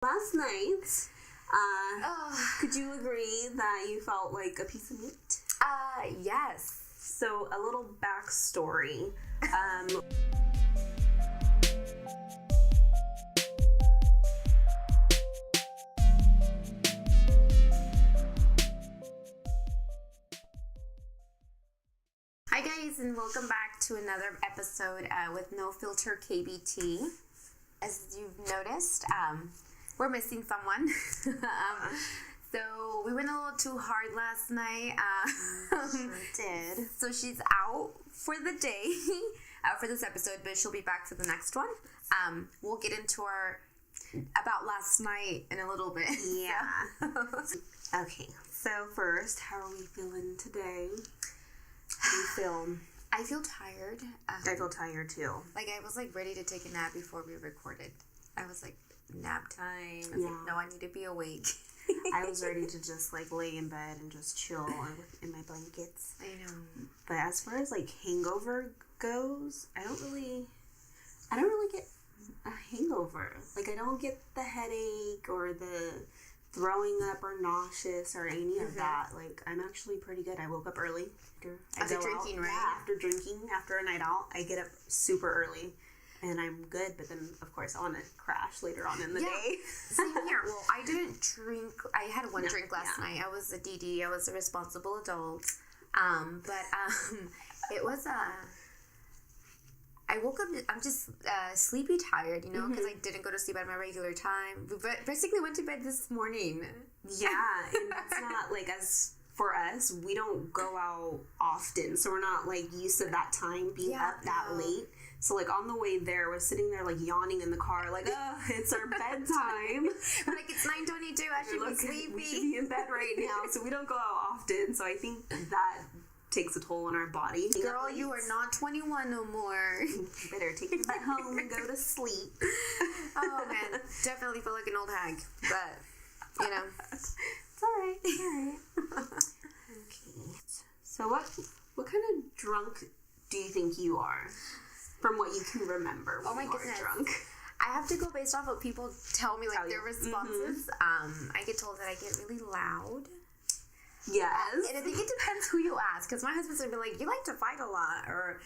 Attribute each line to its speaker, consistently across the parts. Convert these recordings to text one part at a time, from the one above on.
Speaker 1: Last night, could you agree that you felt like a piece of meat?
Speaker 2: Yes.
Speaker 1: So, a little backstory.
Speaker 2: Hi guys, and welcome back to another episode with NoFilterKBT. As you've noticed, we're missing someone. So we went a little too hard last night.
Speaker 1: Sure did.
Speaker 2: So she's out for the day, out for this episode, but she'll be back for the next one. We'll get into our about last night in a little bit.
Speaker 1: Yeah. Okay, so first, how are we feeling today? How do you feel?
Speaker 2: I feel tired.
Speaker 1: I feel tired too.
Speaker 2: Like I was ready to take a nap before we recorded. I was like, nap time. I was like, no, I need to be awake.
Speaker 1: I was ready to just lay in bed and just chill in my blankets.
Speaker 2: I know.
Speaker 1: But as far as hangover goes, I don't really get a hangover. I don't get the headache or the throwing up or nauseous or any of that. I'm actually pretty good. I woke up early
Speaker 2: after drinking, right?
Speaker 1: Yeah, after drinking, after a night out, I get up super early. And I'm good, but then, of course, I want to crash later on in the day.
Speaker 2: Same here. Well, I didn't drink. I had one drink last night. I was a DD. I was a responsible adult. It was I woke up, I'm just sleepy tired, because I didn't go to sleep at my regular time. But basically went to bed this morning.
Speaker 1: Yeah, and that's not, as for us, we don't go out often, so we're not, used to that time being up that late. So, on the way there, we're sitting there, yawning in the car, it's our bedtime.
Speaker 2: It's 9:22, I should be sleepy.
Speaker 1: We should be in bed right now, so we don't go out often, so I think that takes a toll on our body.
Speaker 2: Girl, you are not 21 no more.
Speaker 1: You better take your butt home and go to sleep.
Speaker 2: Oh, man. Definitely feel like an old hag, but,
Speaker 1: It's all right. Okay. So what kind of drunk do you think you are? From what you can remember when you are drunk.
Speaker 2: I have to go based off what people tell me, their responses. I get told that I get really loud.
Speaker 1: Yes.
Speaker 2: And I think it depends who you ask, because my husband's going to be like, you like to fight a lot, or,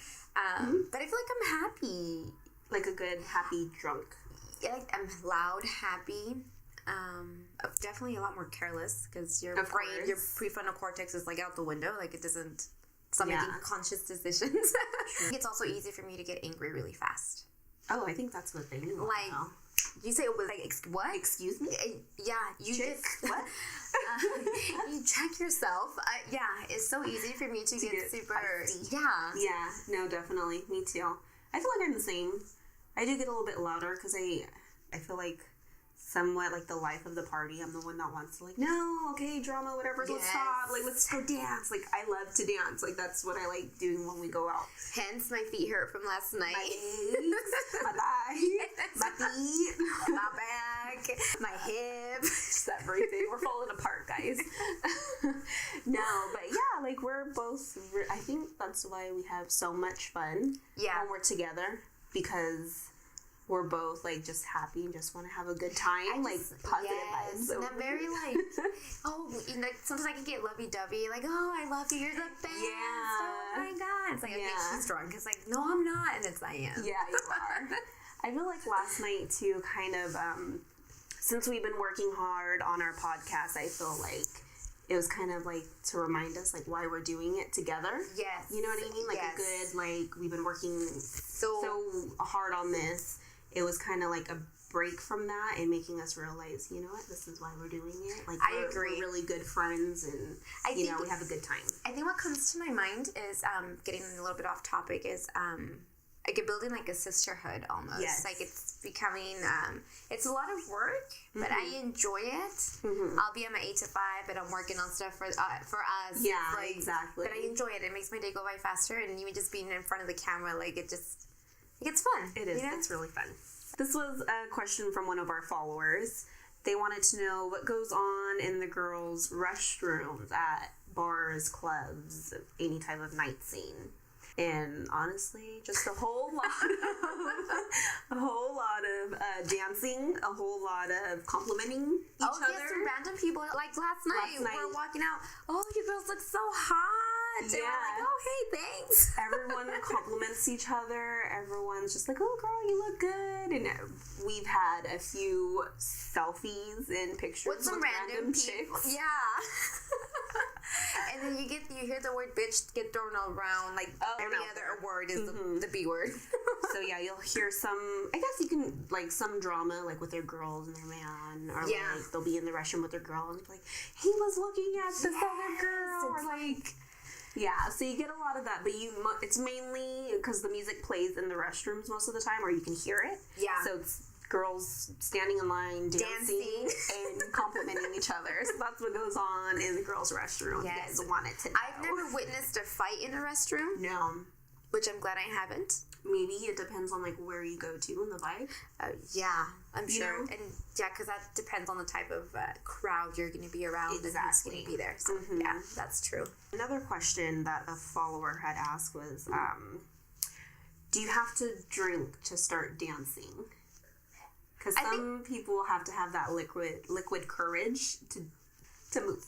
Speaker 2: but I feel like I'm happy.
Speaker 1: Like a good, happy drunk.
Speaker 2: Yeah, I'm loud, happy. Definitely a lot more careless, because your brain, your prefrontal cortex is out the window. It doesn't stop making conscious decisions. It's also easy for me to get angry really fast.
Speaker 1: Oh, I think that's what they mean.
Speaker 2: You say it was what?
Speaker 1: Excuse me?
Speaker 2: Yeah, you just what? You check yourself. It's so easy for me to get super
Speaker 1: feisty.
Speaker 2: Yeah,
Speaker 1: no, definitely, me too. I feel like I'm the same. I do get a little bit louder because I feel like somewhat the life of the party. I'm the one that wants to no, okay, drama, whatever, let's stop, let's go dance. I love to dance. That's what I like doing when we go out.
Speaker 2: Hence my feet hurt from last night.
Speaker 1: My legs, my thighs, my feet,
Speaker 2: my back, my hips,
Speaker 1: everything. We're falling apart, guys. No, but yeah, we're both, I think that's why we have so much fun when we're together, because we're both just happy and just want to have a good time, positive vibes.
Speaker 2: And I'm very sometimes I can get lovey-dovey, oh, I love you, you're the best.
Speaker 1: Yeah.
Speaker 2: Oh my god. It's I think she's drunk. It's no, I'm not, and it's I am.
Speaker 1: Yeah, you are. I feel like last night too, kind of, since we've been working hard on our podcast, I feel like it was kind of to remind us why we're doing it together.
Speaker 2: Yes.
Speaker 1: You know what I mean? A good, we've been working so hard on this. It was kind of a break from that and making us realize, you know what, this is why we're doing it.
Speaker 2: I agree.
Speaker 1: We're really good friends, and we have a good time. I
Speaker 2: think what comes to my mind is, getting a little bit off topic, is building a sisterhood almost.
Speaker 1: Yes.
Speaker 2: It's becoming, it's a lot of work, but I enjoy it. I'll be at my 8 to 5, but I'm working on stuff for us.
Speaker 1: Yeah, exactly.
Speaker 2: But I enjoy it. It makes my day go by faster, and even just being in front of the camera, it's fun.
Speaker 1: It is. It's really fun. This was a question from one of our followers. They wanted to know what goes on in the girls' restrooms at bars, clubs, any type of night scene. And honestly, just a whole lot of dancing, a whole lot of complimenting each other.
Speaker 2: Yes, some random people. Like last night, we were walking out. Oh, you girls look so hot. Yeah. And we're like, oh, hey, thanks.
Speaker 1: Everyone compliments each other. Everyone's just like, oh, girl, you look good. And we've had a few selfies and pictures
Speaker 2: with some random chicks. Yeah. And then you hear the word bitch get thrown around like every other word is the B word.
Speaker 1: So yeah, you'll hear some, I guess you can, like, some drama, like, with their girls and their man, or like, they'll be in the restroom with their girl and be like, he was looking at this other girl, or like, yeah, so you get a lot of that, but it's mainly because the music plays in the restrooms most of the time, or you can hear it.
Speaker 2: Yeah.
Speaker 1: So it's girls standing in line, dancing. And complimenting each other. So that's what goes on in the girls' restroom. Yes. You guys wanted to know.
Speaker 2: I've never witnessed a fight in a restroom.
Speaker 1: No.
Speaker 2: Which I'm glad I haven't.
Speaker 1: Maybe it depends on, like, where you go to in the vibe.
Speaker 2: Yeah, I'm sure. And yeah, because that depends on the type of crowd you're going to be around and who's going to be there. So yeah, that's true.
Speaker 1: Another question that a follower had asked was, do you have to drink to start dancing? Because some people have to have that liquid courage to move.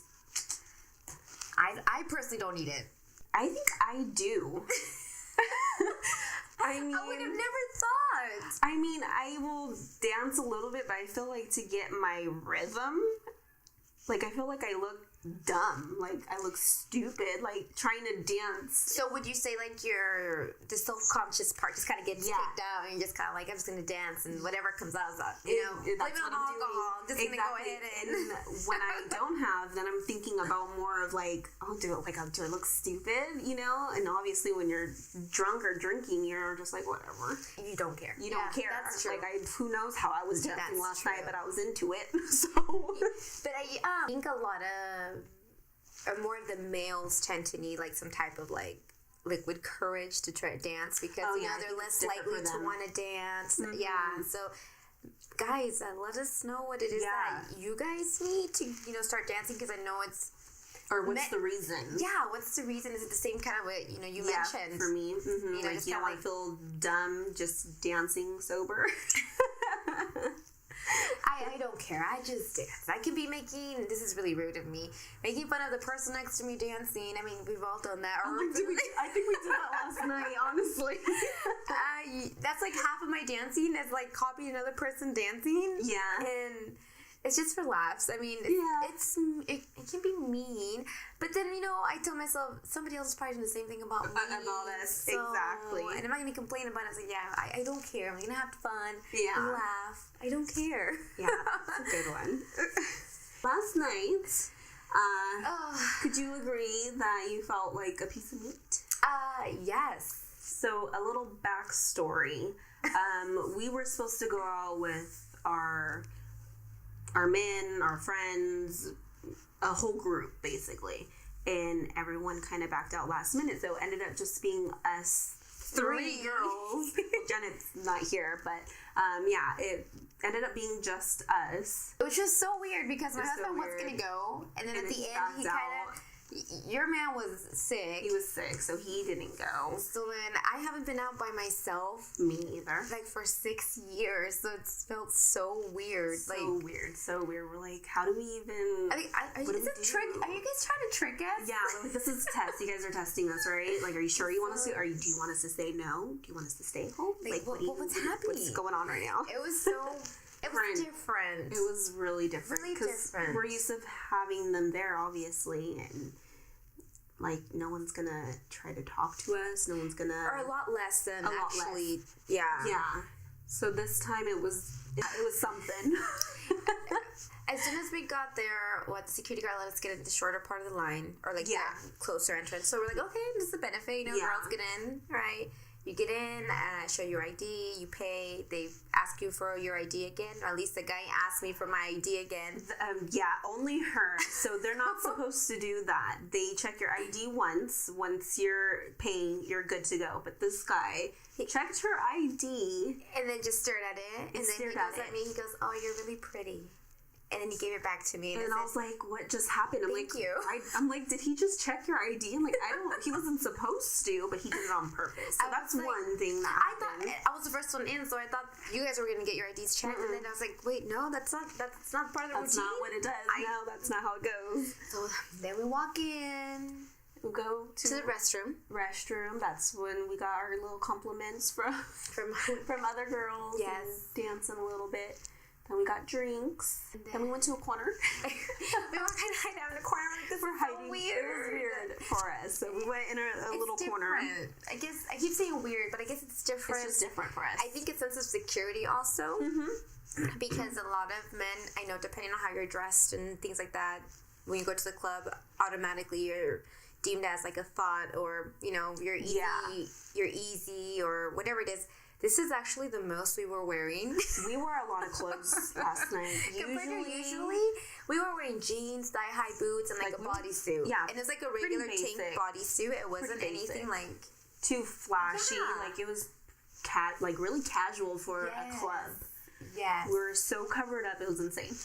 Speaker 2: I personally don't need it.
Speaker 1: I think I do. I mean,
Speaker 2: I would have never thought.
Speaker 1: I mean, I will dance a little bit, but I feel like to get my rhythm, like, I feel like I look dumb. Like, I look stupid, like, trying to dance.
Speaker 2: So would you say, like, the self-conscious part just kind of gets kicked out and you're just kind of like, I'm just going to dance and whatever comes out, blame it on alcohol. I'm just going to go ahead and
Speaker 1: when I don't have, then I'm thinking about more of, like, do I look stupid, you know? And obviously when you're drunk or drinking, you're just like, whatever.
Speaker 2: You don't care.
Speaker 1: You don't care.
Speaker 2: That's true.
Speaker 1: Like, who knows how I was dancing last night, but I was into it, so.
Speaker 2: But I think a lot of, or more of the males tend to need, like, some type of, like, liquid courage to try to dance because, they're less likely to want to dance. Mm-hmm. Yeah, so, guys, let us know what it is that you guys need to, start dancing because I know it's...
Speaker 1: Or what's the reason?
Speaker 2: Yeah, what's the reason? Is it the same kind of what, you mentioned?
Speaker 1: For me. Mm-hmm. Like, you don't want to feel dumb just dancing sober.
Speaker 2: I don't care. I just dance. I can be this is really rude of me, making fun of the person next to me dancing. I mean, we've all done that.
Speaker 1: I think we did that last night, honestly.
Speaker 2: That's like half of my dancing is like copying another person dancing.
Speaker 1: Yeah.
Speaker 2: And it's just for laughs. I mean, it can be mean, but then, I tell myself, somebody else is probably doing the same thing about me.
Speaker 1: About us, exactly.
Speaker 2: And I'm not going to complain about it. It's like, I don't care. I'm going to have fun
Speaker 1: and
Speaker 2: laugh. I don't care.
Speaker 1: Yeah, that's a good one. Last night, could you agree that you felt like a piece of meat?
Speaker 2: Yes.
Speaker 1: So, a little backstory. We were supposed to go out with our men, our friends, a whole group, basically. And everyone kind of backed out last minute, so it ended up just being us three girls. Janet's not here, but it ended up being just us.
Speaker 2: Which was so weird because my husband was going to go, and then at the end, he kind of... Your man was sick.
Speaker 1: He was sick, so he didn't go.
Speaker 2: So then I haven't been out by myself.
Speaker 1: Me either.
Speaker 2: Like for 6 years, so it's felt so weird.
Speaker 1: So weird. We're like, how do we even?
Speaker 2: Are you guys trying to trick us?
Speaker 1: Yeah, like, this is a test. You guys are testing us, right? Like, are you sure you want us to? Do you want us to say no? Do you want us to stay home?
Speaker 2: Like what's happening?
Speaker 1: What's going on right now?
Speaker 2: It was so. It was different.
Speaker 1: It was really different. Because we're used to having them there, obviously, and like no one's gonna try to talk to us. No one's gonna.
Speaker 2: Or a lot less than actually.
Speaker 1: Yeah. Yeah. So this time it was something.
Speaker 2: As soon as we got there, the security guard let us get in the shorter part of the line, or like the closer entrance. So we're like, okay, this is a benefit. Girls get in, right? You get in, show your ID, you pay, they ask you for your ID again, or at least the guy asked me for my ID again.
Speaker 1: Only her. So they're not supposed to do that. They check your ID once you're paying, you're good to go. But this guy checked her ID.
Speaker 2: And then just stared at it. And then he goes at me, he goes, oh, you're really pretty. And then he gave it back to me.
Speaker 1: And I was like, what just happened?
Speaker 2: Thank you.
Speaker 1: I'm like, did he just check your ID? I'm like, he wasn't supposed to, but he did it on purpose. So that's like, one thing that happened.
Speaker 2: I was the first one in, so I thought you guys were going to get your IDs checked. And then I was like, wait, no, that's not part of the routine.
Speaker 1: That's not what it does. No, that's not how it goes.
Speaker 2: So then we walk in.
Speaker 1: We go to
Speaker 2: the restroom.
Speaker 1: That's when we got our little compliments from other girls.
Speaker 2: Yes.
Speaker 1: And dancing a little bit. Then we got drinks. Then we went to a corner.
Speaker 2: We were kind of hiding out in a corner. Like, this is so weird.
Speaker 1: It was weird for us. So we went in a little corner.
Speaker 2: I guess I keep saying weird, but I guess it's different.
Speaker 1: It's just different for us.
Speaker 2: I think it's a sense of security also. Mm-hmm. Because a lot of men, I know, depending on how you're dressed and things like that, when you go to the club, automatically you're deemed as like a thought, or you're easy or whatever it is. This is actually the most we were wearing.
Speaker 1: We wore a lot of clothes last night.
Speaker 2: Usually, we were wearing jeans, thigh-high boots, and like a bodysuit.
Speaker 1: Yeah.
Speaker 2: And it was like a regular tank bodysuit. It wasn't anything like
Speaker 1: too flashy. Yeah. Like it was really casual for a club.
Speaker 2: Yes.
Speaker 1: We were so covered up, it was insane.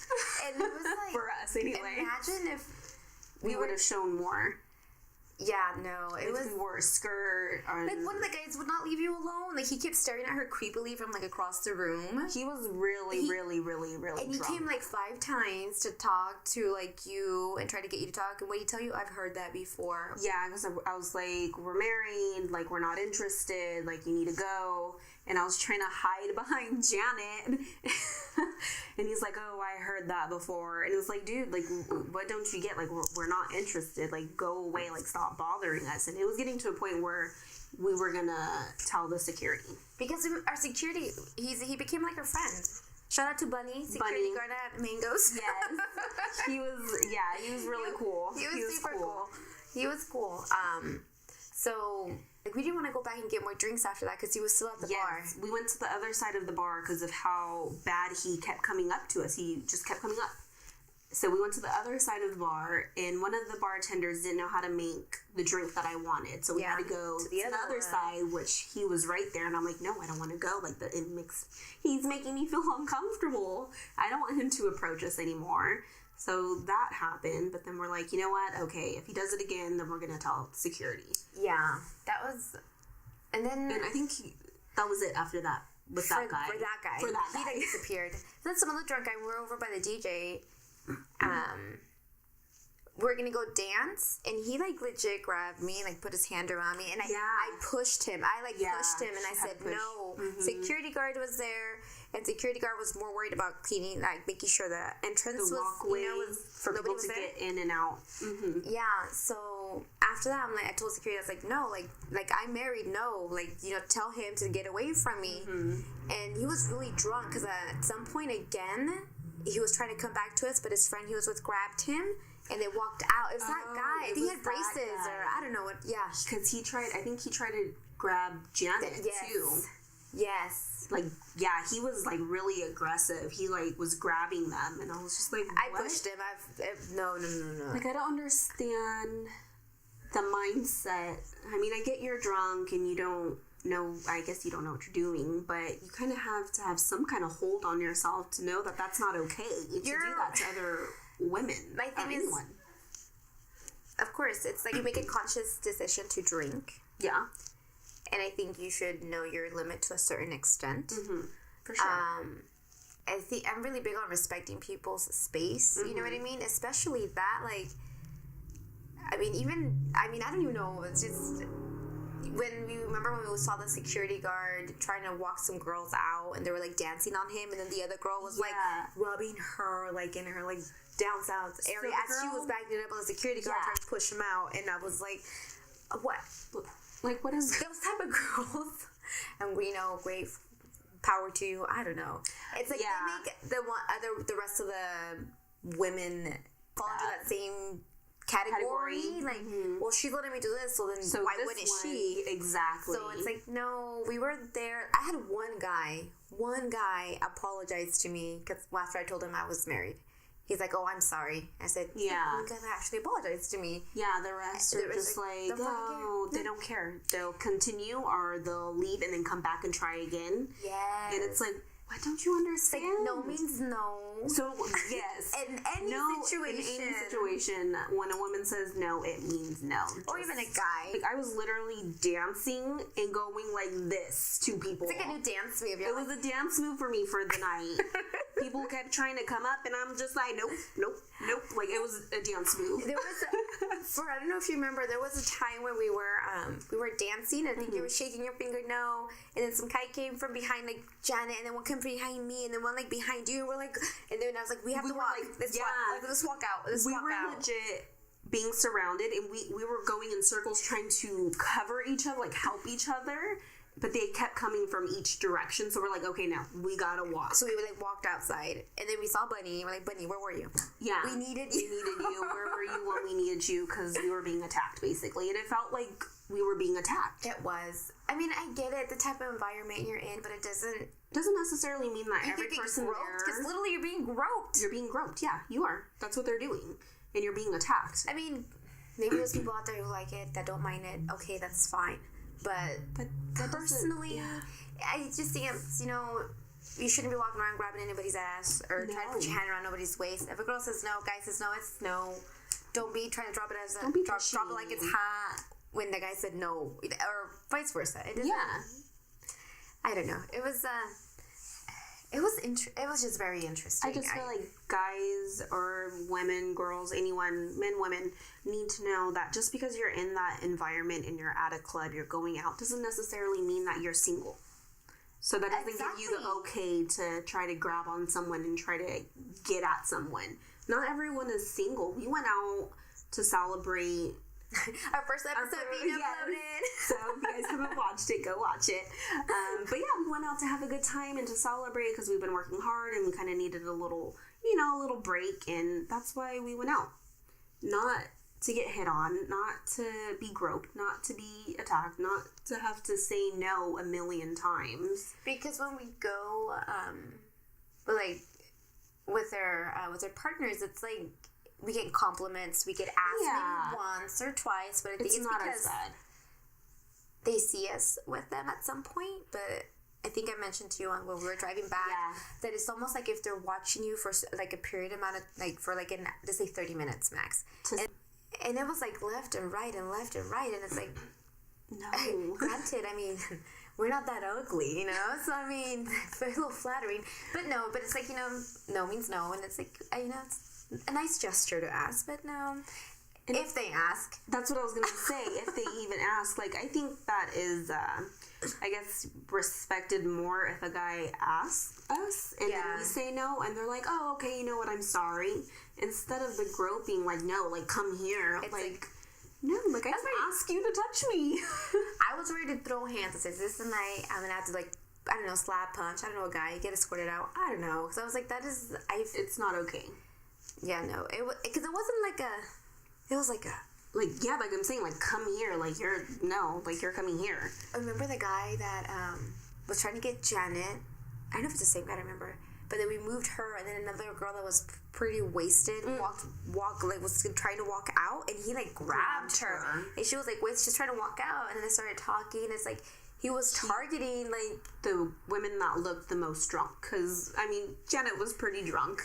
Speaker 2: And it was like,
Speaker 1: for us anyway.
Speaker 2: Imagine if
Speaker 1: we would have shown more.
Speaker 2: Yeah, no, it was.
Speaker 1: We wore a skirt.
Speaker 2: Like, one of the guys would not leave you alone. Like, he kept staring at her creepily from like across the room.
Speaker 1: He was really drunk.
Speaker 2: And he came like 5 times to talk to like you and try to get you to talk. And what did he tell you? I've heard that before.
Speaker 1: Yeah, because I was like, we're married. Like, we're not interested. Like, you need to go. And I was trying to hide behind Janet. And he's like, oh, I heard that before. And it was like, dude, like, what don't you get? Like, we're not interested. Like, go away. Like, stop bothering us. And it was getting to a point where we were going to tell the security.
Speaker 2: Because our security, he became like our friend. Shout out to Bunny, security guard at Mango's.
Speaker 1: Yes. He was really cool.
Speaker 2: He was super cool. He was cool. So, like, we didn't want to go back and get more drinks after that because he was still at the bar.
Speaker 1: We went to the other side of the bar because of how bad he kept coming up to us. He just kept coming up. So we went to the other side of the bar, and one of the bartenders didn't know how to make the drink that I wanted. So we had to go to the other side, which he was right there. And I'm like, no, I don't want to go. Like, he's making me feel uncomfortable. I don't want him to approach us anymore. So that happened, but then we're like, you know what? Okay, if he does it again, then we're going to tell security.
Speaker 2: Yeah, that was... And
Speaker 1: I think that was it after that with that guy.
Speaker 2: For that guy. He disappeared. Then some other drunk guy, we were over by the DJ. We're going to go dance, and he, like, legit grabbed me and, like, put his hand around me, and I pushed him. I pushed him, and I said, no. Mm-hmm. Security guard was there, and security guard was more worried about cleaning, like, making sure the entrance
Speaker 1: the walkway for people to get in and out. Mm-hmm.
Speaker 2: Yeah, so after that, I told security, I was like, no, like I'm married, no, like, tell him to get away from me. Mm-hmm. And he was really drunk, because at some point, again, he was trying to come back to us, but his friend he was with grabbed him, and they walked out. It was that guy. I think he had braces, or I don't know what. Yeah,
Speaker 1: because I think he tried to grab Janet too.
Speaker 2: Yes.
Speaker 1: Like, yeah, he was like really aggressive. He like was grabbing them, and I was just like, what?
Speaker 2: I pushed him. No.
Speaker 1: Like, I don't understand the mindset. I mean, I get you're drunk and you don't know. I guess you don't know what you're doing, but you kind of have to have some kind of hold on yourself to know that that's not okay to do that to other women.
Speaker 2: My thing is, anyone. Of course, it's like you make a conscious decision to drink.
Speaker 1: Yeah.
Speaker 2: And I think you should know your limit to a certain extent.
Speaker 1: Mm-hmm. For sure.
Speaker 2: I think I'm really big on respecting people's space. Mm-hmm. You know what I mean? Especially that, like, I don't even know. It's just when we saw the security guard trying to walk some girls out, and they were like dancing on him, and then the other girl was like rubbing her like in her like down south area as she was backing up on the security guard trying to push him out, and I was like, what?
Speaker 1: Like, what is
Speaker 2: those type of girls? And we know, great power to you. I don't know. It's like they make the rest of the women fall into that same category. Like, well, she's letting me do this, so why wouldn't she?
Speaker 1: Exactly.
Speaker 2: So it's like, no, we were there. I had one guy apologize to me because after I told him I was married. He's like, oh, I'm sorry. I said, you guys actually apologized to me.
Speaker 1: Yeah, the rest are just like, oh, they don't care. They'll continue or they'll leave and then come back and try again.
Speaker 2: Yes.
Speaker 1: And it's like, why don't you understand?
Speaker 2: Like, no means no.
Speaker 1: So, yes.
Speaker 2: in any situation.
Speaker 1: In any situation, when a woman says no, it means no.
Speaker 2: Or even a guy.
Speaker 1: Like, I was literally dancing and going like this to people.
Speaker 2: It's like a new dance move.
Speaker 1: It was a dance move for me for the night. People kept trying to come up, and I'm just like, nope. Like, it was a dance move.
Speaker 2: There was, I don't know if you remember, there was a time when we were dancing, and I think you were shaking your finger no, and then some guy came from behind, like, Janet, and then one came behind me, and then one, like, behind you, and we're like, and then I was like, we have to walk.
Speaker 1: Like,
Speaker 2: let's walk out.
Speaker 1: We were legit being surrounded, and we were going in circles trying to cover each other, like, help each other. But they kept coming from each direction, so we're like, okay, now we gotta walk.
Speaker 2: So we like walked outside, and then we saw Bunny, and we're like, Bunny, where were you?
Speaker 1: Yeah.
Speaker 2: We needed you.
Speaker 1: Where were you when we needed you? Because we were being attacked, basically. And it felt like we were being attacked.
Speaker 2: It was. I mean, I get it, the type of environment you're in, but it doesn't
Speaker 1: necessarily mean that every person there...
Speaker 2: Because literally you're being groped.
Speaker 1: You're being groped, yeah, you are. That's what they're doing. And you're being attacked.
Speaker 2: I mean, maybe there's people out there who like it, that don't mind it. Okay, that's fine. But personally, I just think it's, you shouldn't be walking around grabbing anybody's ass or trying to put your hand around nobody's waist. If a girl says no, guy says no, it's no. Don't be trying to drop it as a drop it like it's hot when the guy said no, or vice versa. I don't know. It was just very interesting.
Speaker 1: I just feel like guys or women, girls, anyone, men, women, need to know that just because you're in that environment and you're at a club, you're going out, doesn't necessarily mean that you're single. So that doesn't give you the okay to try to grab on someone and try to get at someone. Not everyone is single. We went out to celebrate
Speaker 2: our first episode being uploaded.
Speaker 1: So if you guys haven't watched it, go watch it. But yeah, we went out to have a good time and to celebrate because we've been working hard and we kind of needed a little break, and that's why we went out. Not to get hit on, not to be groped, not to be attacked, not to have to say no a million times.
Speaker 2: Because when we go, like with their partners, it's like we get compliments, we get asked maybe once or twice, but I think it's
Speaker 1: not
Speaker 2: because
Speaker 1: as bad.
Speaker 2: They see us with them at some point. But I think I mentioned to you when we were driving back that it's almost like if they're watching you for like a period amount of for like let's say 30 minutes max, and it was like left and right, and it's like, no. Granted, I mean, we're not that ugly, so I mean, it's a little flattering, but it's like, no means no, and it's like, it's a nice gesture to ask, but no. And if they ask.
Speaker 1: That's what I was going to say. If they even ask. Like, I think that is, I guess, respected more if a guy asks us and then we say no and they're like, oh, okay, you know what, I'm sorry. Instead of the groping, like, no, like, come here.
Speaker 2: It's like
Speaker 1: no, like, I didn't ask you to touch me.
Speaker 2: I was ready to throw hands and say, this the night I'm going to have to, like, I don't know, slap, punch, I don't know, a guy, get escorted out. I don't know. Because I was like, it's
Speaker 1: not okay.
Speaker 2: Yeah, no. Because it wasn't like it was like
Speaker 1: like I'm saying, like, come here, like, you're coming here.
Speaker 2: I remember the guy that was trying to get Janet. I don't know if it's the same guy, I don't remember. But then we moved her, and then another girl that was pretty wasted was trying to walk out, and he like grabbed her, and she was like, wait, she's trying to walk out, and then they started talking, and it's like he was targeting like
Speaker 1: the women that looked the most drunk, because I mean Janet was pretty drunk.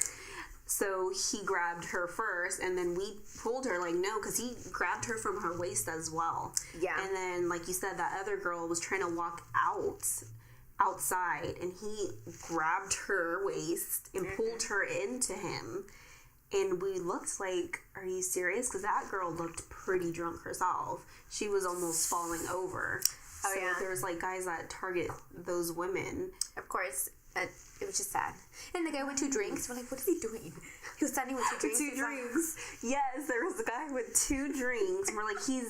Speaker 1: So he grabbed her first, and then we pulled her, like, no, because he grabbed her from her waist as well.
Speaker 2: Yeah.
Speaker 1: And then, like you said, that other girl was trying to walk outside, and he grabbed her waist and pulled her into him. And we looked like, are you serious? Because that girl looked pretty drunk herself. She was almost falling over.
Speaker 2: Oh,
Speaker 1: so
Speaker 2: yeah.
Speaker 1: there's, like, guys that target those women.
Speaker 2: Of course. It was just sad. And the guy with 2 drinks. We're like, what is he doing? He was standing with 2 drinks.
Speaker 1: 2 drinks. Yes, there was a guy with 2 drinks. And we're like, he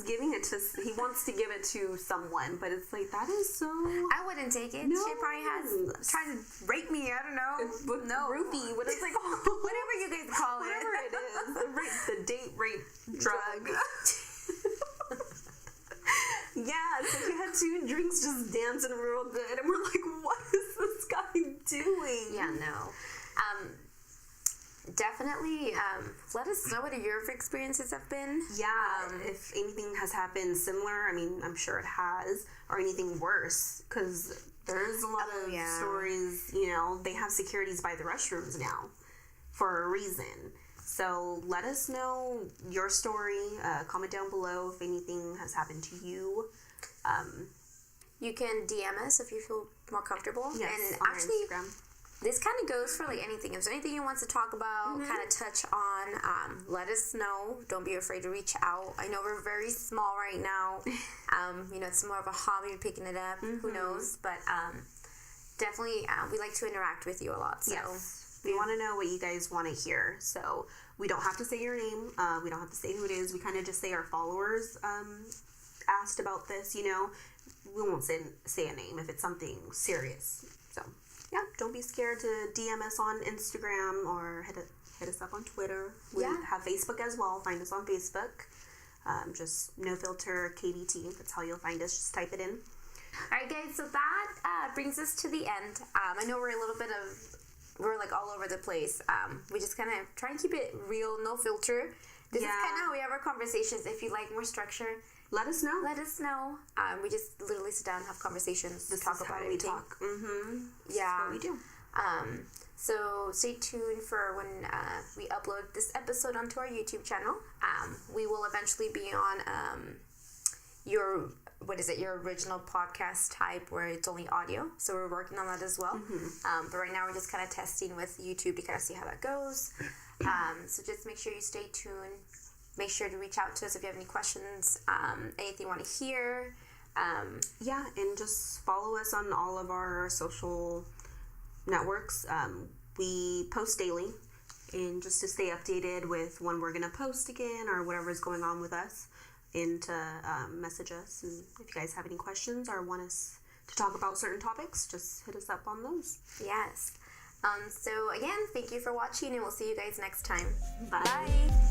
Speaker 1: wants to give it to someone. But it's like, that is so...
Speaker 2: I wouldn't take it.
Speaker 1: No.
Speaker 2: She probably has trying to rape me. I don't know.
Speaker 1: No. Roofie. What is it called?
Speaker 2: Whatever you guys call it.
Speaker 1: Whatever it is. The date rape drug. Yeah, so he had 2 drinks just dancing real good. And we're like, what is this guy doing?
Speaker 2: Yeah, no. Definitely, let us know what your experiences have been.
Speaker 1: Yeah, if anything has happened similar, I mean, I'm sure it has, or anything worse, because there's a lot of stories, they have securities by the restrooms now. for a reason. So let us know your story. Comment down below if anything has happened to you.
Speaker 2: You can DM us if you feel more comfortable.
Speaker 1: Yes,
Speaker 2: and
Speaker 1: on
Speaker 2: actually,
Speaker 1: Instagram.
Speaker 2: This kind of goes for like anything. If there's anything you want to talk about, kind of touch on, let us know. Don't be afraid to reach out. I know we're very small right now. It's more of a hobby, picking it up. Who knows? But definitely, we like to interact with you a lot. So
Speaker 1: yes. We want to know what you guys want to hear. So we don't have to say your name. We don't have to say who it is. We kind of just say our followers asked about this. We won't say a name if it's something serious. So. Yeah, don't be scared to DM us on Instagram or hit us up on Twitter. We have Facebook as well. Find us on Facebook. Just NoFilterKBT. That's how you'll find us. Just type it in.
Speaker 2: All right, guys. So that brings us to the end. I know we're like all over the place. We just kind of try and keep it real, no filter. This is kind of how we have our conversations. If you like more structure,
Speaker 1: let us know.
Speaker 2: We just literally sit down and have conversations to talk about
Speaker 1: everything. This is what we do.
Speaker 2: So stay tuned for when we upload this episode onto our YouTube channel. We will eventually be on your original podcast type where it's only audio. So we're working on that as well. But right now we're just kind of testing with YouTube to kind of see how that goes. So just make sure you stay tuned. Make sure to reach out to us if you have any questions, anything you want to hear.
Speaker 1: And just follow us on all of our social networks. We post daily, and just to stay updated with when we're going to post again or whatever's going on with us, and to message us. And if you guys have any questions or want us to talk about certain topics, just hit us up on those.
Speaker 2: Yes. So again, thank you for watching, and we'll see you guys next time.
Speaker 1: Bye.